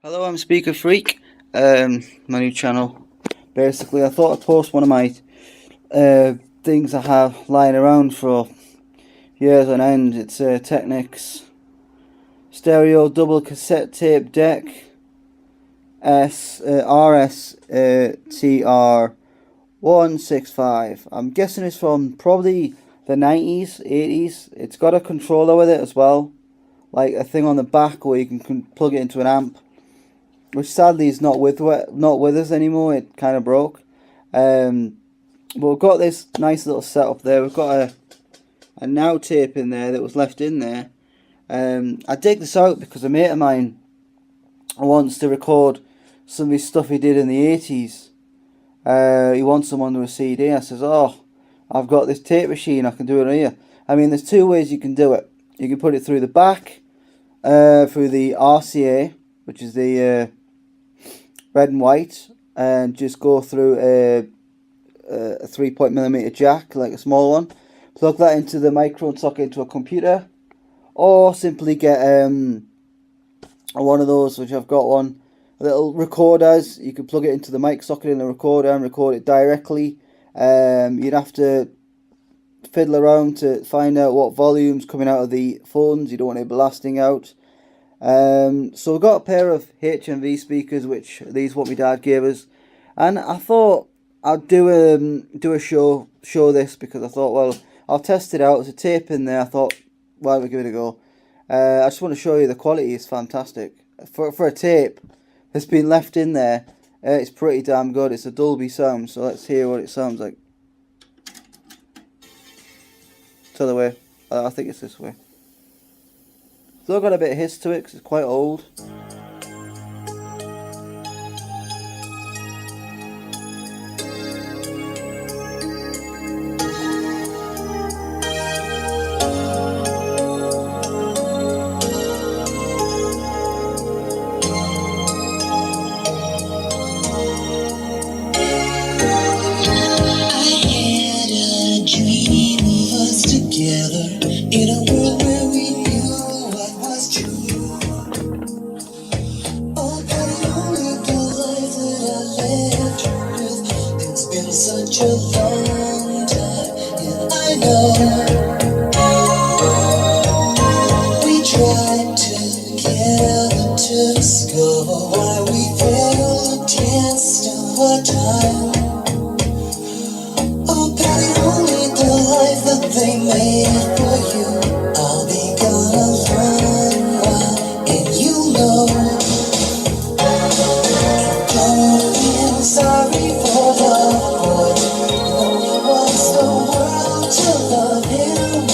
Hello, I'm Speaker Freak. My new channel. Basically, I thought I'd post one of my things I have lying around for years on end. It's a Technics stereo double cassette tape deck RS-TR165. I'm guessing it's from probably the 90s, 80s. It's got a controller with it as well, like a thing on the back where you can plug it into an amp, which sadly is not with us anymore. It kind of broke. But we've got this nice little setup there. We've got a now tape in there that was left in there. I dig this out because a mate of mine wants to record some of his stuff he did in the 80s. He wants them onto a CD. I says, oh, I've got this tape machine, I can do it here. I mean, there's two ways you can do it. You can put it through the back, through the RCA, which is the red and white, and just go through a 3.mm jack, like a small one. Plug that into the micro and socket into a computer, or simply get one of those, which I've got one, little recorders. You can plug it into the mic socket in the recorder and record it directly. You'd have to fiddle around to find out what volume's coming out of the phones. You don't want it blasting out. So we've got a pair of HMV speakers, which these what my dad gave us, and I thought I'd do a show this, because I thought, well, I'll test it out. There's a tape in there. I thought, why don't we give it a go? I just want to show you the quality is fantastic for a tape that's been left in there. It's pretty damn good. It's a Dolby sound, so let's hear what it sounds like. It's the other way. I think it's this way. Still got a bit of hiss to it because it's quite old. In a world where we knew what was true. Oh, but only the life that I left you with. It's been such a long time, and I know we tried together to discover why we failed the test of our time. Oh, baby, only the life that they made for you. I'll be gone a long while, and you know. Don't feel sorry for the boy. No, he wants the world to love him.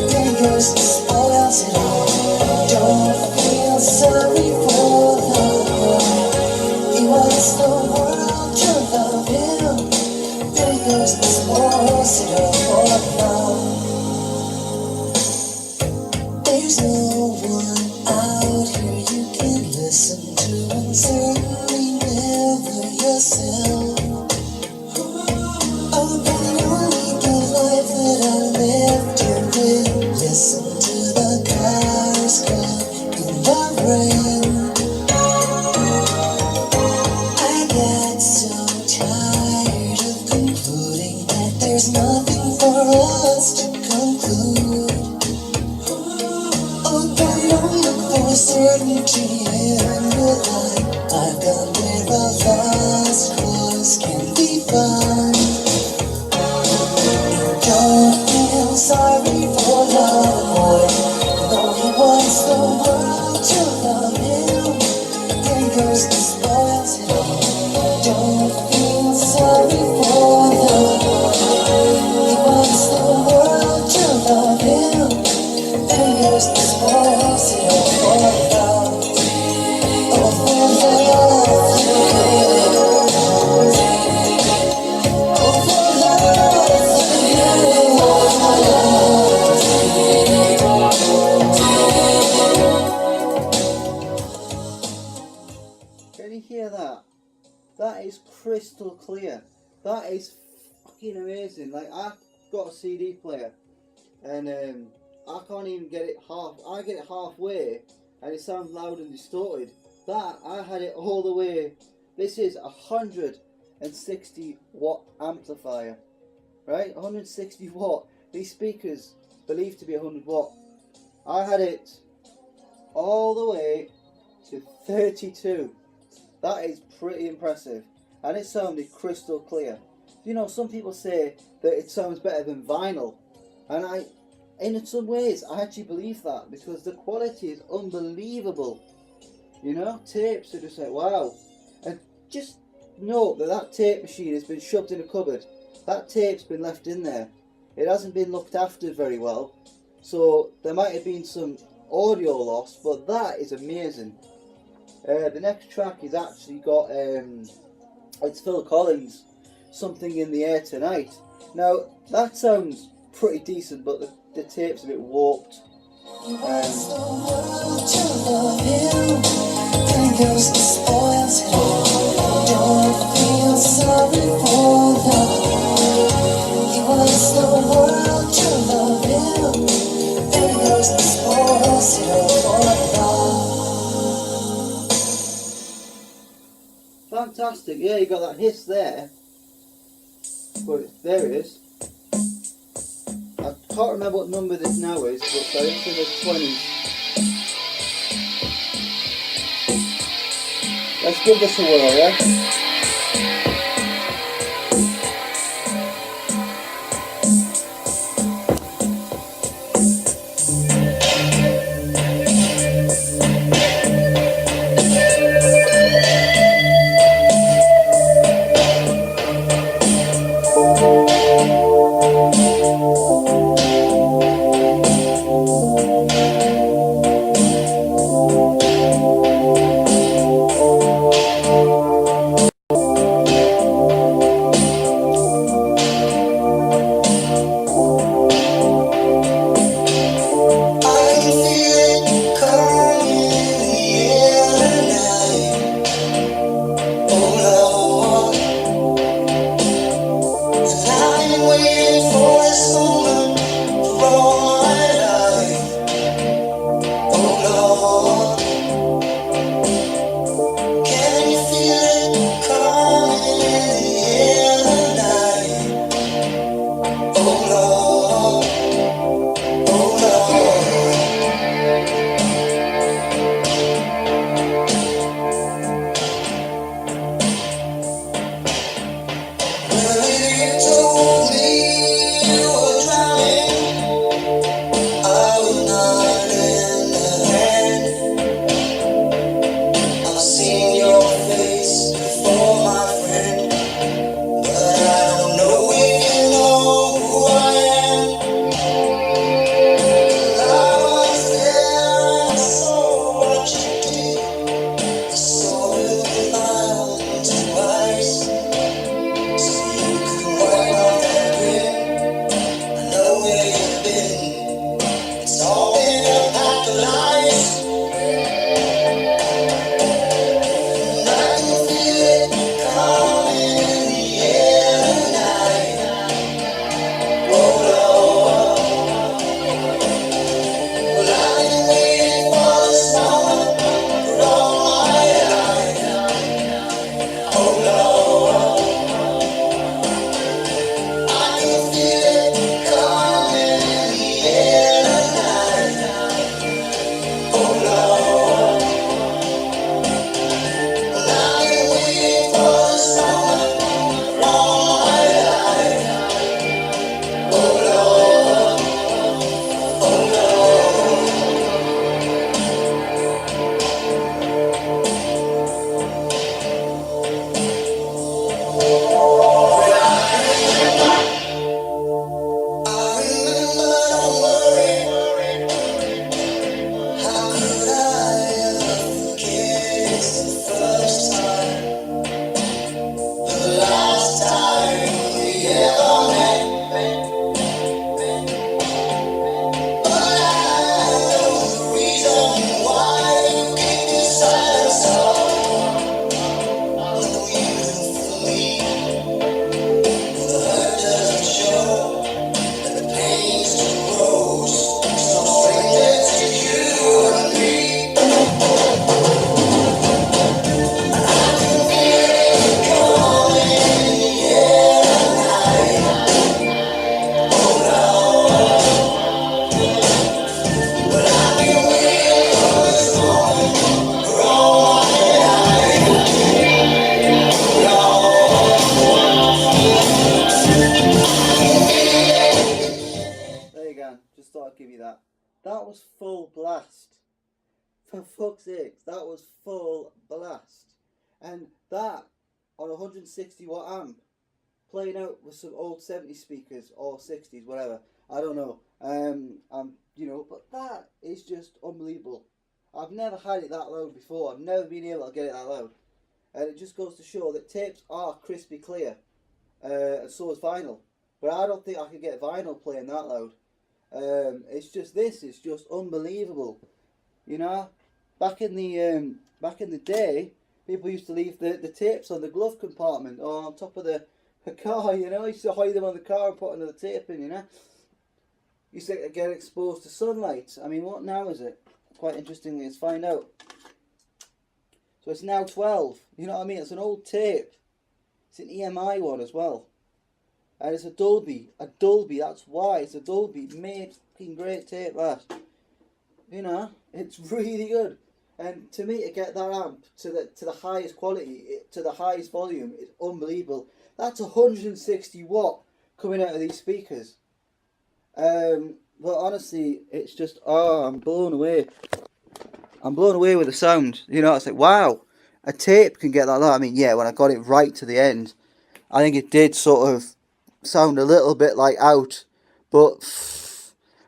Then goes the spoils it all. Don't feel sorry for the boy. He wants the world to love him. There goes the spoils it all for now. There's no one out here you can listen to, and certainly never yourself. Oh, but only the life that I left you with. Listen to the cars come in the rain. I got so tired of concluding that there's nothing for us to conclude. Oh, don't look for certainty in your life. I've gone where a lost cause can be found. Don't feel sorry for love, boy. No, he wants the world to love him. Then goes the spoils it all. Don't feel sorry for the boy. He wants the world to love him. Then goes the spoils it all for love. Oh, for love. Oh, for Can you hear that? That is crystal clear. That is fucking amazing. Like, I've got a CD player, and I can't even get it half. I get it halfway, and it sounds loud and distorted. That, I had it all the way. This is a 160 watt amplifier, right? 160 watt. These speakers believed to be 100 watt. I had it all the way to 32. That is pretty impressive, and it sounded crystal clear. You know, some people say that it sounds better than vinyl, and in some ways, I actually believe that, because the quality is unbelievable. You know, tapes are just like, wow. And just note that that tape machine has been shoved in a cupboard. That tape's been left in there. It hasn't been looked after very well, so there might have been some audio loss, but that is amazing. The next track is actually got, it's Phil Collins, Something in the Air Tonight. Now, that sounds pretty decent, but the tape's a bit warped. Fantastic, yeah, you got that hiss there. But there it is. I can't remember what number this now is, but it's in the 20s. Let's give this a whirl, yeah? total blast. And that on a 160 watt amp, playing out with some old 70s speakers or 60s, whatever. I don't know. You know, but that is just unbelievable. I've never had it that loud before. I've never been able to get it that loud. And it just goes to show that tapes are crispy clear, and so is vinyl. But I don't think I could get vinyl playing that loud. It's just this. It's just unbelievable. You know, back in the day, people used to leave the tapes on the glove compartment or on top of the car. You know, used to hide them on the car and put another tape in. You know, used to get exposed to sunlight. I mean, what now is it? Quite interestingly, let's find out. So it's now 12. You know what I mean? It's an old tape. It's an EMI one as well. And it's a Dolby. A Dolby, that's why. It's a Dolby. Made fucking great tape, that. You know, it's really good. And to me, to get that amp to the highest quality, to the highest volume, it's unbelievable. That's 160 watt coming out of these speakers. But honestly, it's just, oh, I'm blown away. I'm blown away with the sound. You know, it's like, wow, a tape can get like that. I mean, yeah, when I got it right to the end, I think it did sort of sound a little bit like out. But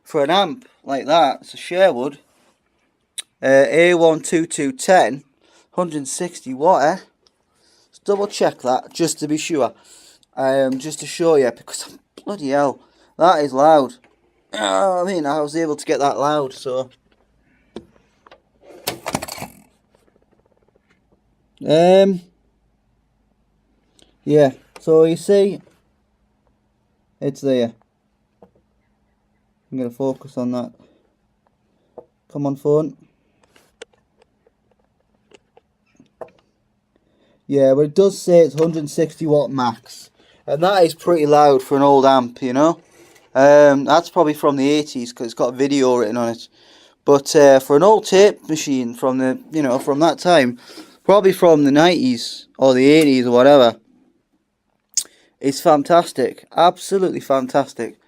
for an amp like that, it's a Sherwood A12210, 160 watt, Let's double check that, just to be sure. Just to show you, because bloody hell, that is loud. I mean, I was able to get that loud, so... yeah, so you see, it's there. I'm going to focus on that. Come on, phone. Yeah, but it does say it's 160 watt max, and that is pretty loud for an old amp, you know. That's probably from the 80s because it's got video written on it. But for an old tape machine from the, you know, from that time, probably from the 90s or the 80s or whatever, it's fantastic. Absolutely fantastic.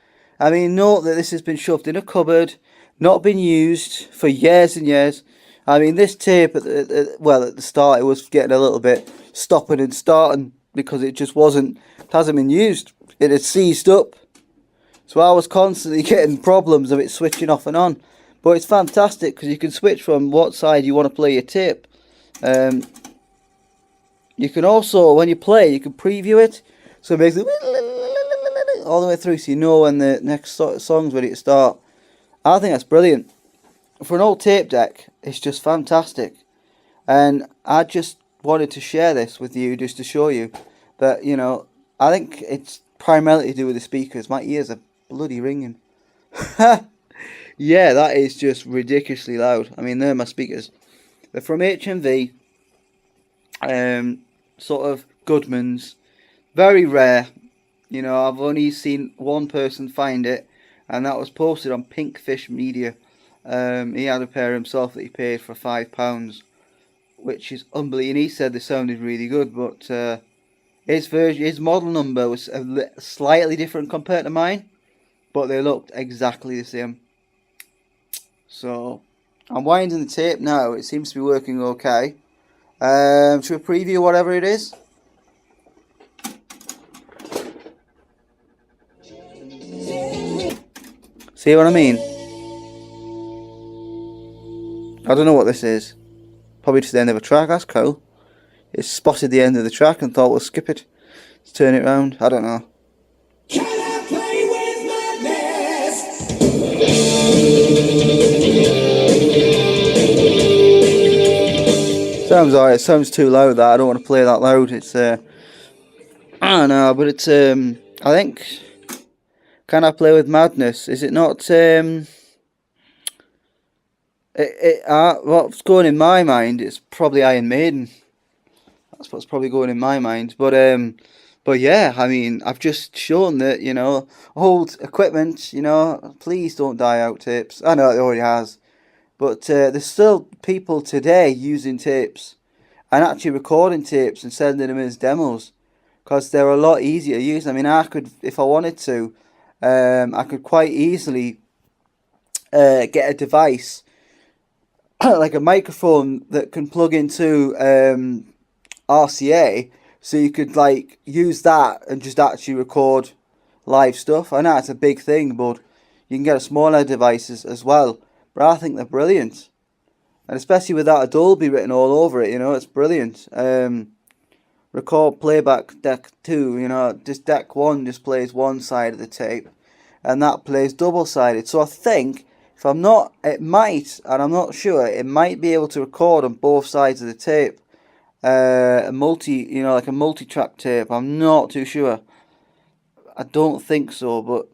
I mean, note that this has been shoved in a cupboard, not been used for years and years. I mean, this tape, at the start, it was getting a little bit stopping and starting because it just hasn't been used. It had seized up. So I was constantly getting problems of it switching off and on. But it's fantastic because you can switch from what side you want to play your tape. You can also, when you play, you can preview it. So it makes it all the way through so you know when the next song's ready to start. I think that's brilliant. For an old tape deck, it's just fantastic. And I just wanted to share this with you just to show you that, you know, I think it's primarily to do with the speakers. My ears are bloody ringing. Yeah, that is just ridiculously loud. I mean, they're my speakers. They're from HMV. Sort of Goodman's. Very rare. You know, I've only seen one person find it, and that was posted on Pinkfish Media. He had a pair himself that he paid for £5, which is unbelievable. And he said they sounded really good, but his model number was slightly different compared to mine, but they looked exactly the same. So I'm winding the tape now. It seems to be working okay. Should we preview whatever it is? See what I mean? I don't know what this is. Probably just the end of a track. That's cool. It spotted the end of the track and thought we'll skip it. Let's turn it round. I don't know. Can I play with madness? Sounds alright. It sounds too loud. That I don't want to play that loud. It's I don't know, but it's I think. Can I play with madness? Is it not? What's going in my mind? It's probably Iron Maiden. That's what's probably going in my mind. But yeah, I mean, I've just shown that, you know, old equipment, you know, please don't die out tapes. I know it already has, but there's still people today using tapes and actually recording tapes and sending them as demos because they're a lot easier to use. I mean, I could, if I wanted to, I could quite easily get a device like a microphone that can plug into RCA, so you could like use that and just actually record live stuff. I know it's a big thing, but you can get a smaller devices as well. But I think they're brilliant, and especially with that Dolby written all over it, it's brilliant. Record playback deck 2, just deck 1 just plays one side of the tape, and that plays double sided. So I think, if I'm not, it might, and I'm not sure, it might be able to record on both sides of the tape. A like a multi-track tape. I'm not too sure. I don't think so, but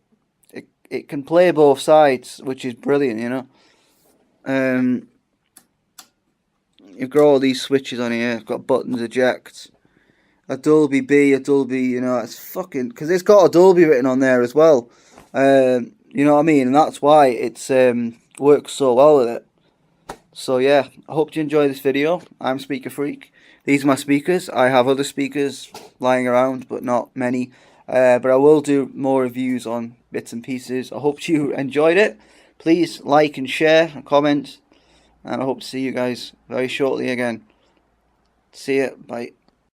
it can play both sides, which is brilliant, You've got all these switches on here. I've got buttons, eject, a Dolby B, a Dolby, it's fucking, because it's got a Dolby written on there as well. You know what I mean? And that's why it's works so well with it. So yeah, I hope you enjoy this video. I'm Speaker Freak. These are my speakers. I have other speakers lying around, but not many. But I will do more reviews on bits and pieces. I hope you enjoyed it. Please like and share and comment. And I hope to see you guys very shortly again. See ya. Bye.